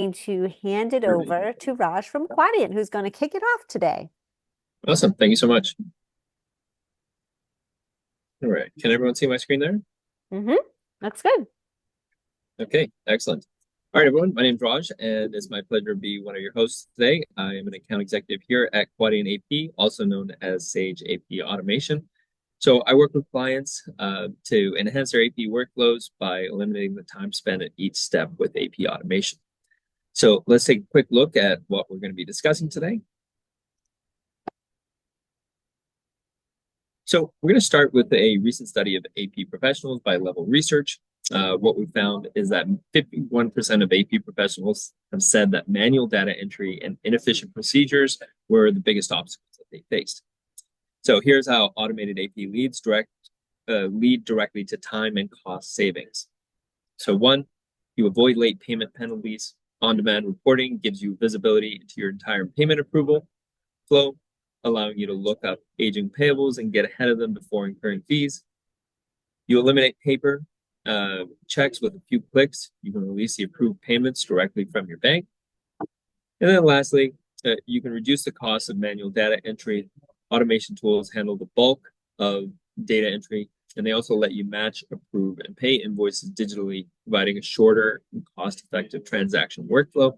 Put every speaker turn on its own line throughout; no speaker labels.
going to hand it over to Raj from Quadient, who's going to kick it off today.
Awesome. Thank you so much. All right. Can everyone see my screen there?
Looks good.
Okay, excellent. All right, everyone. My name is Raj, and it's my pleasure to be one of your hosts today. I am an account executive here at Quadient AP, also known as Sage AP Automation. So I work with clients to enhance their AP workflows by eliminating the time spent at each step with AP automation. So let's take a quick look at what we're going to be discussing today. So we're going to start with a recent study of AP professionals by Level Research. What we found is that 51% of AP professionals have said that manual data entry and inefficient procedures were the biggest obstacles that they faced. So here's how automated AP lead directly to time and cost savings. So one, you avoid late payment penalties. On-demand reporting gives you visibility into your entire payment approval flow, allowing you to look up aging payables and get ahead of them before incurring fees. You eliminate paper checks with a few clicks. You can release the approved payments directly from your bank. And then lastly, you can reduce the cost of manual data entry. Automation tools handle the bulk of data entry, and they also let you match, approve, and pay invoices digitally, providing a shorter and cost-effective transaction workflow,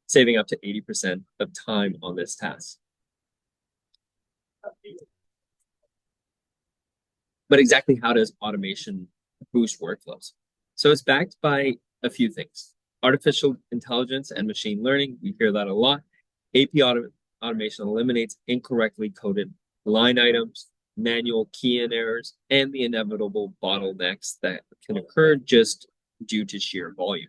saving up to 80% of time on this task. But exactly how does automation boost workflows? So it's backed by a few things. Artificial intelligence and machine learning, we hear that a lot. AP automation eliminates incorrectly coded line items, manual key-in errors, and the inevitable bottlenecks that can occur just due to sheer volume.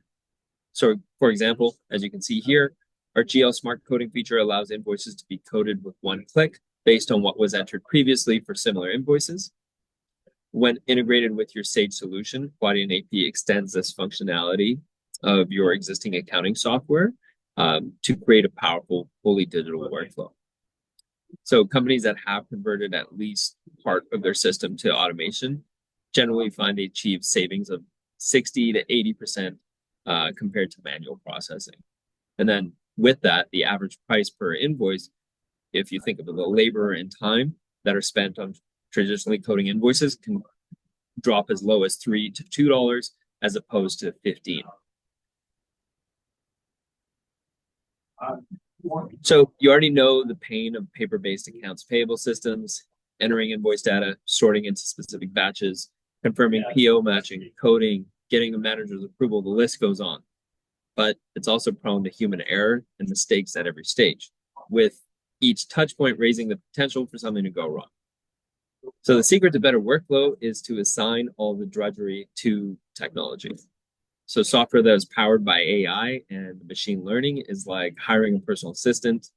So, for example, as you can see here, our GL Smart Coding feature allows invoices to be coded with one click based on what was entered previously for similar invoices. When integrated with your Sage solution, Quadient AP extends this functionality of your existing accounting software to create a powerful, fully digital workflow. So companies that have converted at least part of their system to automation generally find they achieve savings of 60 to 80% compared to manual processing. And then with that, the average price per invoice, if you think of the labor and time that are spent on traditionally coding invoices, can drop as low as $3 to $2 as opposed to 15. So you already know the pain of paper-based accounts payable systems, entering invoice data, sorting into specific batches, confirming PO matching, coding, getting a manager's approval, the list goes on. But it's also prone to human error and mistakes at every stage, with each touch point raising the potential for something to go wrong. So the secret to better workflow is to assign all the drudgery to technology. So software that is powered by AI and machine learning is like hiring a personal assistant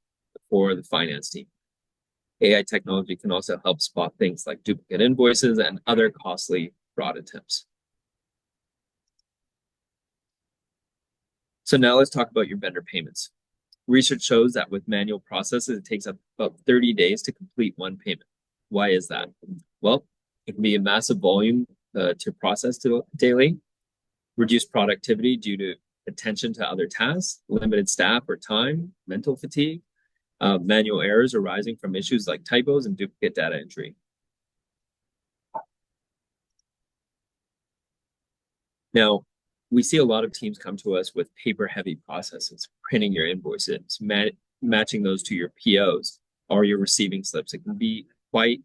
for the finance team. AI technology can also help spot things like duplicate invoices and other costly fraud attempts. So now let's talk about your vendor payments. Research shows that with manual processes, it takes about 30 days to complete one payment. Why is that? Well, it can be a massive volume to process daily, reduced productivity due to attention to other tasks, limited staff or time, mental fatigue, manual errors arising from issues like typos and duplicate data entry. Now, we see a lot of teams come to us with paper-heavy processes, printing your invoices, matching those to your POs or your receiving slips. It can be quite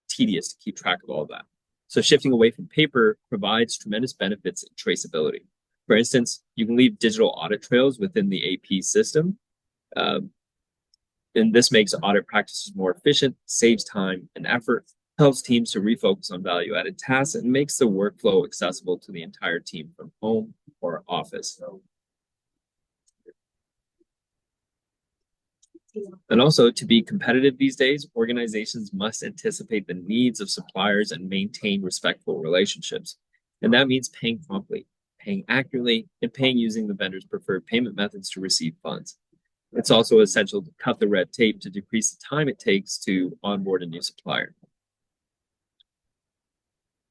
tedious to keep track of all of that. So shifting away from paper provides tremendous benefits in traceability. For instance, you can leave digital audit trails within the AP system. And this makes audit practices more efficient, saves time and effort, helps teams to refocus on value-added tasks, and makes the workflow accessible to the entire team from home or office. And also, to be competitive these days, organizations must anticipate the needs of suppliers and maintain respectful relationships. And that means paying promptly, paying accurately, and paying using the vendor's preferred payment methods to receive funds. It's also essential to cut the red tape to decrease the time it takes to onboard a new supplier.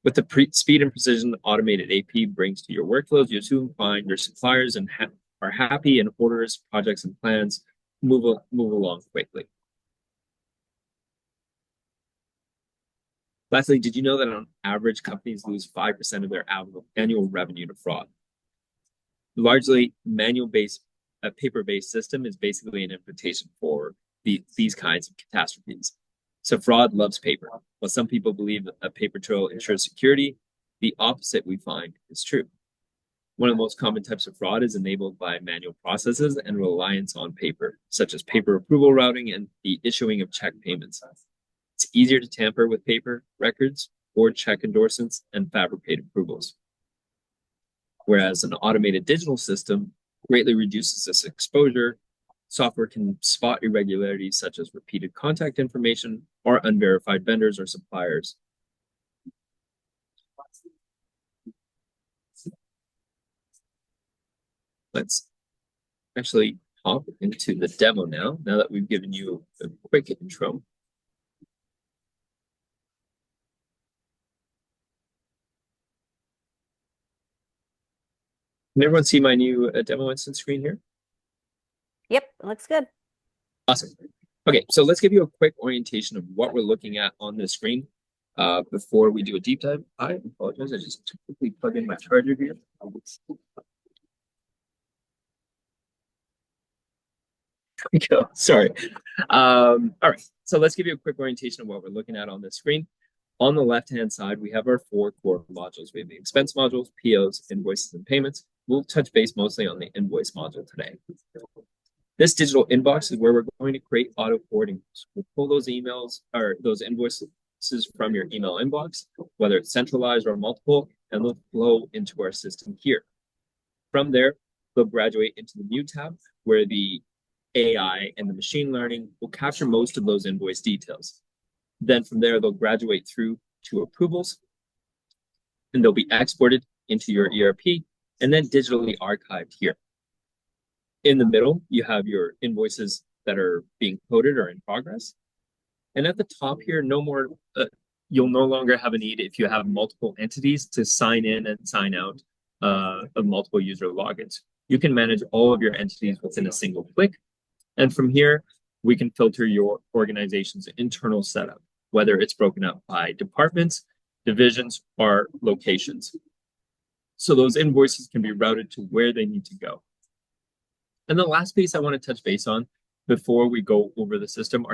With the speed and precision automated AP brings to your workflows, you'll soon find your suppliers are happy and orders, projects, and plans move along quickly. Lastly, did you know that on average, companies lose 5% of their annual revenue to fraud? Largely, a paper-based system is basically an invitation for these kinds of catastrophes. So fraud loves paper. While some people believe that a paper trail ensures security, the opposite we find is true. One of the most common types of fraud is enabled by manual processes and reliance on paper, such as paper approval routing and the issuing of check payments. It's easier to tamper with paper records or check endorsements and fabricate approvals. Whereas an automated digital system greatly reduces this exposure. Software can spot irregularities such as repeated contact information or unverified vendors or suppliers. Let's actually hop into the demo now that we've given you a quick intro. Can everyone see my new demo instance screen here?
Yep, it looks good.
Awesome. Okay, so let's give you a quick orientation of what we're looking at on the screen before we do a deep dive. I apologize, I just quickly plug in my charger here. There we go. Sorry. All right, so let's give you a quick orientation of what we're looking at on the screen. On the left-hand side, we have our 4 core modules. We have the expense modules, POs, invoices, and payments. We'll touch base mostly on the invoice module today. This digital inbox is where we're going to create auto forwarding. We'll pull those emails or those invoices from your email inbox, whether it's centralized or multiple, and they'll flow into our system here. From there, they'll graduate into the new tab where the AI and the machine learning will capture most of those invoice details. Then from there, they'll graduate through to approvals, and they'll be exported into your ERP and then digitally archived here. In the middle, you have your invoices that are being coded or in progress. And at the top here, you'll no longer have a need if you have multiple entities to sign in and sign out of multiple user logins. You can manage all of your entities within a single click. And from here, we can filter your organization's internal setup, whether it's broken up by departments, divisions, or locations. So those invoices can be routed to where they need to go. And the last piece I want to touch base on before we go over the system,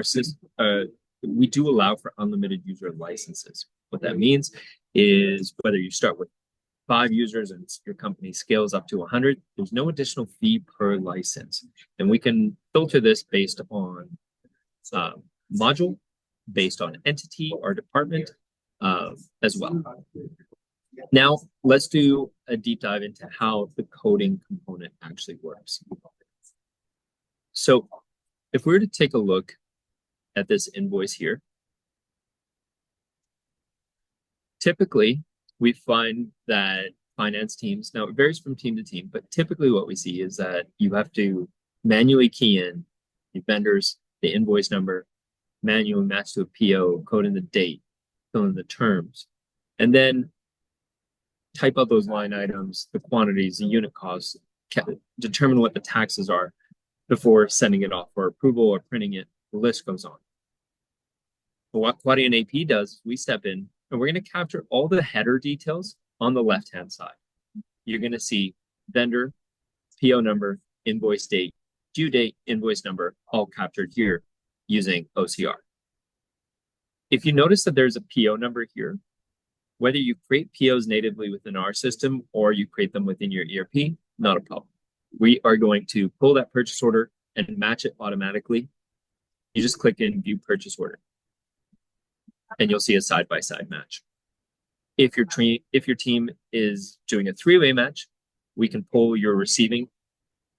we do allow for unlimited user licenses. What that means is whether you start with 5 users and your company scales up to 100, there's no additional fee per license. And we can filter this based on module, based on entity or department as well. Now, let's do a deep dive into how the coding component actually works. So if we were to take a look at this invoice here, typically we find that finance teams, now it varies from team to team, but typically what we see is that you have to manually key in the vendors, the invoice number, manually match to a PO, code in the date, fill in the terms, and then type out those line items, the quantities, the unit costs, determine what the taxes are before sending it off for approval or printing it. The list goes on. But what Quadient AP does is we step in and we're going to capture all the header details on the left-hand side. You're going to see vendor, PO number, invoice date, due date, invoice number, all captured here using OCR. If you notice that there's a PO number here, whether you create POs natively within our system or you create them within your ERP, not a problem. We are going to pull that purchase order and match it automatically. You just click in View Purchase Order, and you'll see a side-by-side match. If your team is doing a 3-way match, we can pull your receiving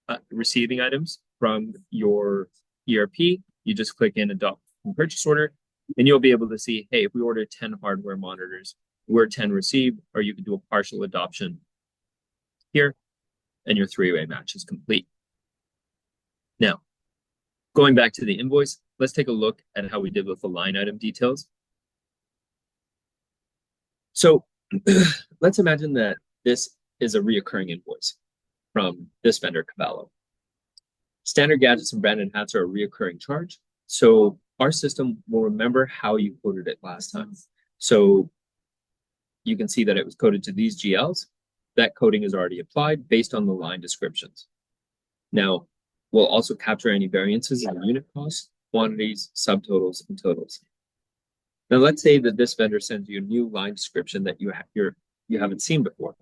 items from your ERP. You just click in Adopt Purchase Order, and you'll be able to see, hey, if we order 10 hardware monitors, we're 10 received, or you can do a partial adoption here, and your 3-way match is complete. Now, going back to the invoice, let's take a look at how we did with the line item details. So let's imagine that this is a reoccurring invoice. from this vendor, Cavallo. Standard gadgets and branded hats are a reoccurring charge. So our system will remember how you coded it last time. So you can see that it was coded to these GLs. That coding is already applied based on the line descriptions. Now, we'll also capture any variances in unit costs, quantities, subtotals, and totals. Now, let's say that this vendor sends you a new line description that you haven't seen before.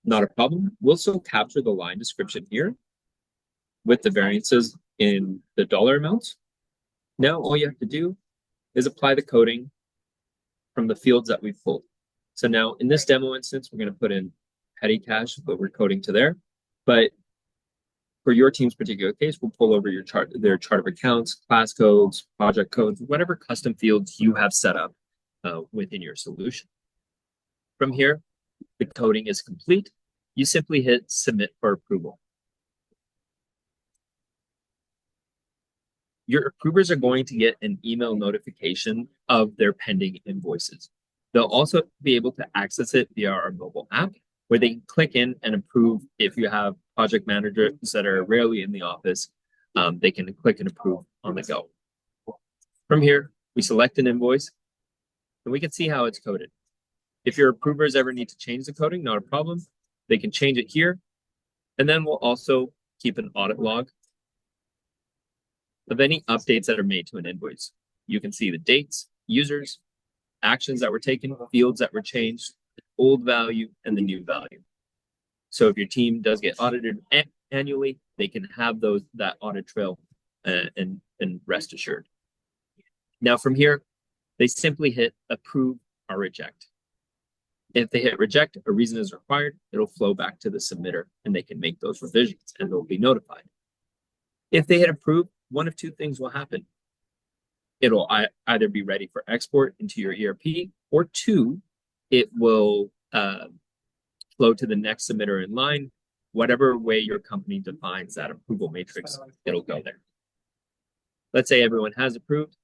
Not a problem. We'll still capture the line description here with the variances in the dollar amounts. Now, all you have to do is apply the coding from the fields that we've pulled. So now in this demo instance, we're going to put in petty cash, but we're coding to there. But for your team's particular case, we'll pull over their chart of accounts, class codes, project codes, whatever custom fields you have set up within your solution. From here, the coding is complete. You simply hit submit for approval. Your approvers are going to get an email notification of their pending invoices. They'll also be able to access it via our mobile app, where they can click in and approve. If you have project managers that are rarely in the office, they can click and approve on the go. From here, we select an invoice, and we can see how it's coded. If your approvers ever need to change the coding, not a problem. They can change it here, and then we'll also keep an audit log of any updates that are made to an invoice. You can see the dates, users, actions that were taken, fields that were changed, old value, and the new value. So if your team does get audited annually, they can have that audit trail and rest assured. Now from here, they simply hit approve or reject. If they hit reject, a reason is required, it'll flow back to the submitter and they can make those revisions and they'll be notified. If they hit approve, one of two things will happen. It'll either be ready for export into your ERP, or two, it will flow to the next submitter in line. Whatever way your company defines that approval matrix, it'll go there. Let's say everyone has approved.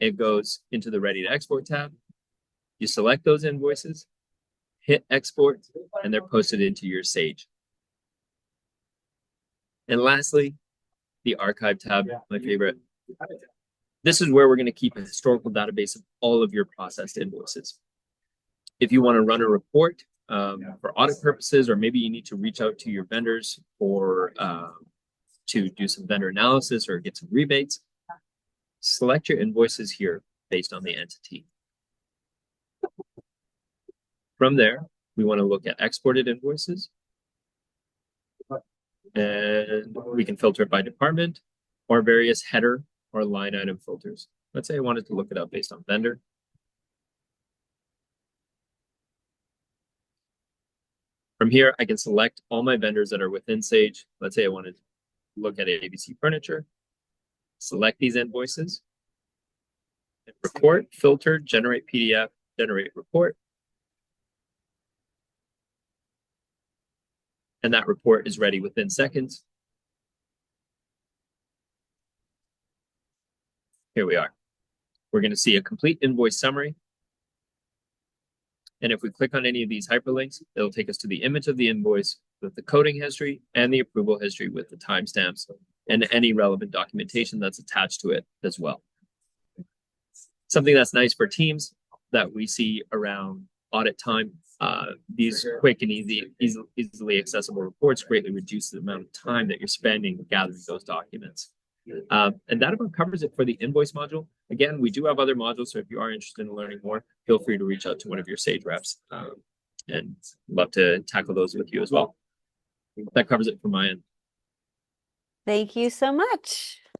It goes into the ready to export tab. You select those invoices, hit export, and they're posted into your Sage. And lastly, the archive tab, my favorite. This is where we're going to keep a historical database of all of your processed invoices. If you want to run a report for audit purposes, or maybe you need to reach out to your vendors or to do some vendor analysis or get some rebates, select your invoices here based on the entity. From there, we want to look at exported invoices. And we can filter it by department or various header or line item filters. Let's say I wanted to look it up based on vendor. From here, I can select all my vendors that are within Sage. Let's say I wanted to look at ABC Furniture. Select these invoices. Report, filter, generate PDF, generate report. And that report is ready within seconds. Here we are. We're going to see a complete invoice summary. And if we click on any of these hyperlinks, it'll take us to the image of the invoice with the coding history and the approval history with the timestamps and any relevant documentation that's attached to it as well. Something that's nice for teams that we see around audit time. These quick and easily accessible reports greatly reduce the amount of time that you're spending gathering those documents. And that about covers it for the invoice module. Again, we do have other modules, so if you are interested in learning more, feel free to reach out to one of your Sage reps and love to tackle those with you as well. That covers it from my end.
Thank you so much.